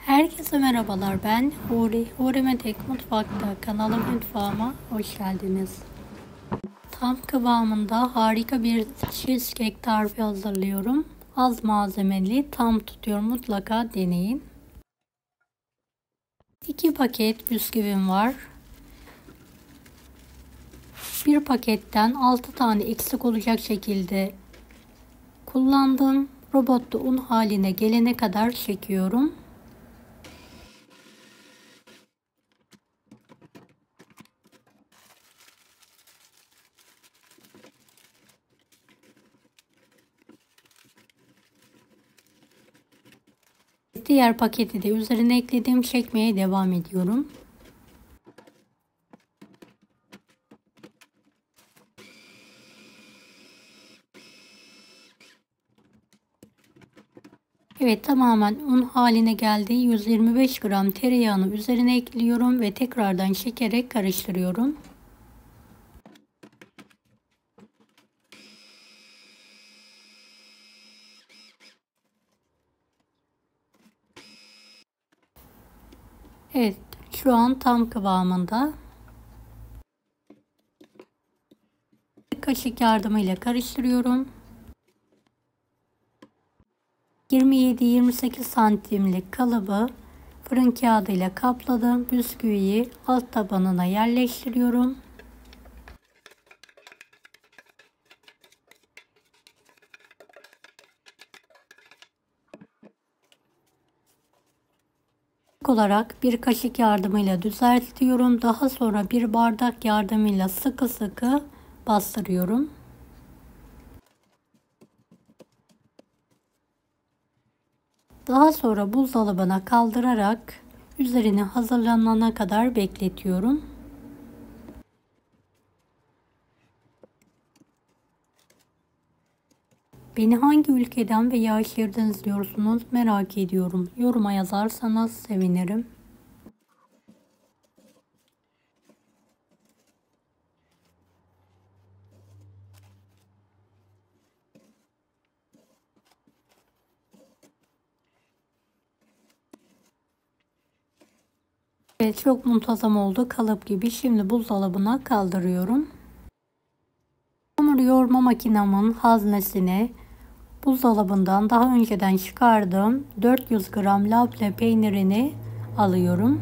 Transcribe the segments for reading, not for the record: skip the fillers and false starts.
Herkese merhabalar, ben Huri. Huri Metek Mutfak'ta mutfağıma hoş geldiniz. Tam kıvamında harika bir cheesecake tarifi hazırlıyorum. Az malzemeli, tam tutuyor, mutlaka deneyin. 2 paket bisküvim var. Bir paketten 6 tane eksik olacak şekilde kullandım. Robotta un haline gelene kadar çekiyorum. Diğer paketi de üzerine ekledim. Çekmeye devam ediyorum. Evet, tamamen un haline geldi. 125 gram tereyağını üzerine ekliyorum ve tekrardan çekerek karıştırıyorum. Evet, şu an tam kıvamında. Kaşık yardımıyla karıştırıyorum. 27-28 santimlik kalıbı fırın kağıdıyla kapladım. Bisküviyi alt tabanına yerleştiriyorum. Olarak bir kaşık yardımıyla düzeltiyorum. Daha sonra bir bardak yardımıyla sıkı sıkı bastırıyorum. Daha sonra buzdolabına kaldırarak üzerine hazırlanana kadar bekletiyorum. Beni hangi ülkeden veya şehirden izliyorsunuz merak ediyorum. Yoruma yazarsanız sevinirim. Evet, çok muntazam oldu, kalıp gibi. Şimdi buzdolabına kaldırıyorum. Hamur yoğurma makinamın haznesine buzdolabından daha önceden çıkardığım 400 gram labne peynirini alıyorum.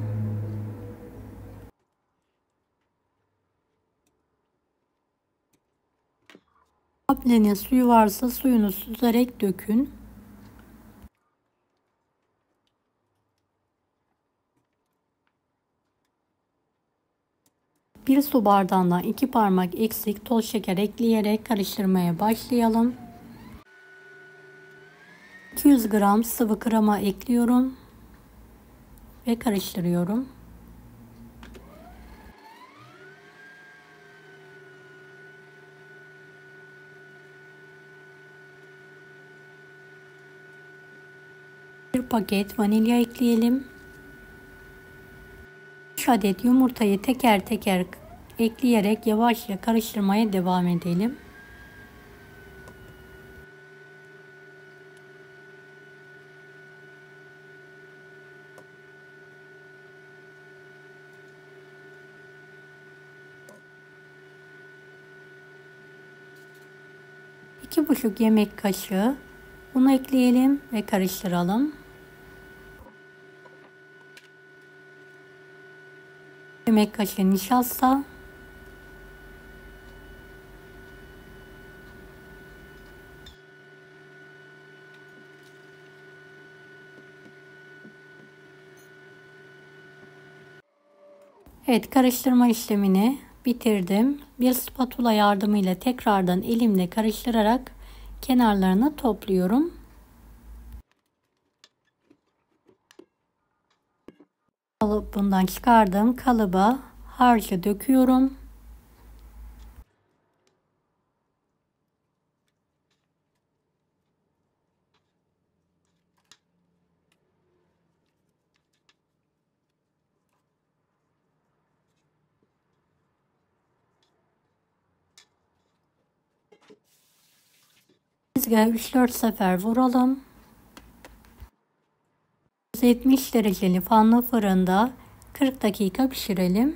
Labnenin suyu varsa suyunu süzerek dökün. Bir su bardağından 2 parmak eksik toz şeker ekleyerek karıştırmaya başlayalım. 200 gram sıvı krema ekliyorum ve karıştırıyorum. Bir paket vanilya ekleyelim. 3 adet yumurtayı teker teker ekleyerek yavaşça karıştırmaya devam edelim. İki buçuk yemek kaşığı un ekleyelim ve karıştıralım. Yemek kaşığı nişasta, evet, karıştırma işlemini bitirdim. Bir spatula yardımıyla tekrardan elimle karıştırarak kenarlarını topluyorum. Bundan çıkardığım kalıba harcı döküyorum. Tezgahı 3-4 sefer vuralım. 170 dereceli fanlı fırında 40 dakika pişirelim.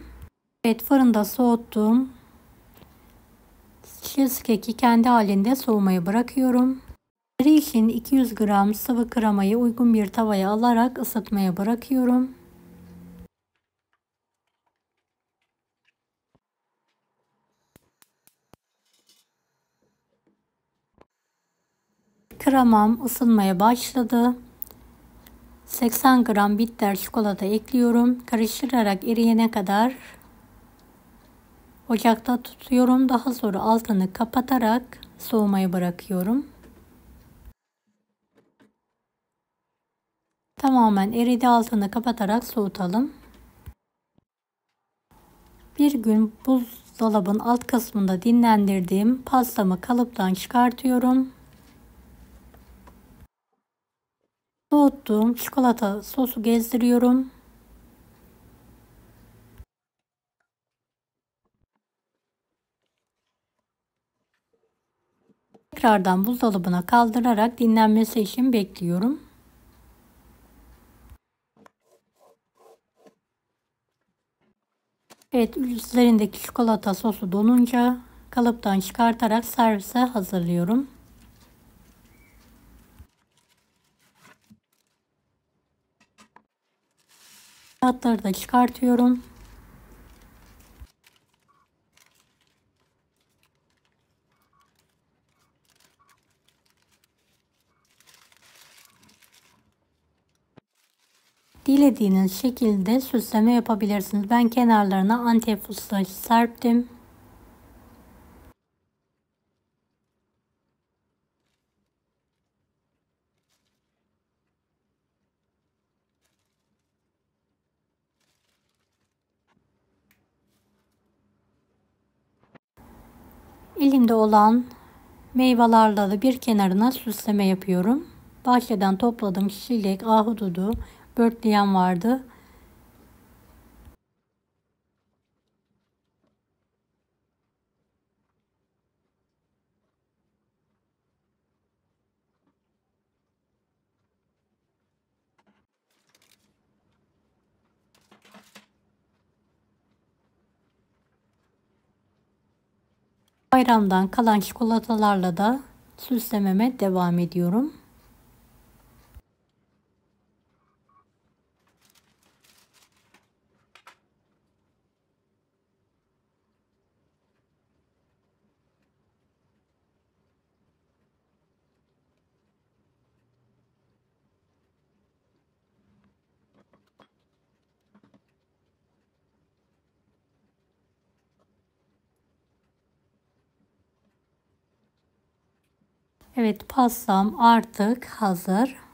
Evet, fırında soğuttum. Cheesecake'i kendi halinde soğumaya bırakıyorum. Üzeri için 200 gram sıvı kremayı uygun bir tavaya alarak ısıtmaya bırakıyorum. Kremam ısınmaya başladı. 80 gram bitter çikolata ekliyorum. Karıştırarak eriyene kadar ocakta tutuyorum. Daha sonra altını kapatarak soğumaya bırakıyorum. Tamamen eridi, altını kapatarak soğutalım. Bir gün buzdolabın alt kısmında dinlendirdiğim pastamı kalıptan çıkartıyorum. Soğuttuğum çikolata sosu gezdiriyorum. Tekrardan buzdolabına kaldırarak dinlenmesi için bekliyorum. Evet, üzerindeki çikolata sosu donunca kalıptan çıkartarak servise hazırlıyorum. Kağıtları da çıkartıyorum. Dilediğiniz şekilde süsleme yapabilirsiniz. Ben kenarlarına Antep fıstığı serptim. Elimde olan meyvelerle de bir kenarına süsleme yapıyorum. Bahçeden topladığım çilek, ahududu, börtleyen vardı. Bayramdan kalan çikolatalarla da süslememe devam ediyorum. Evet, pastam artık hazır.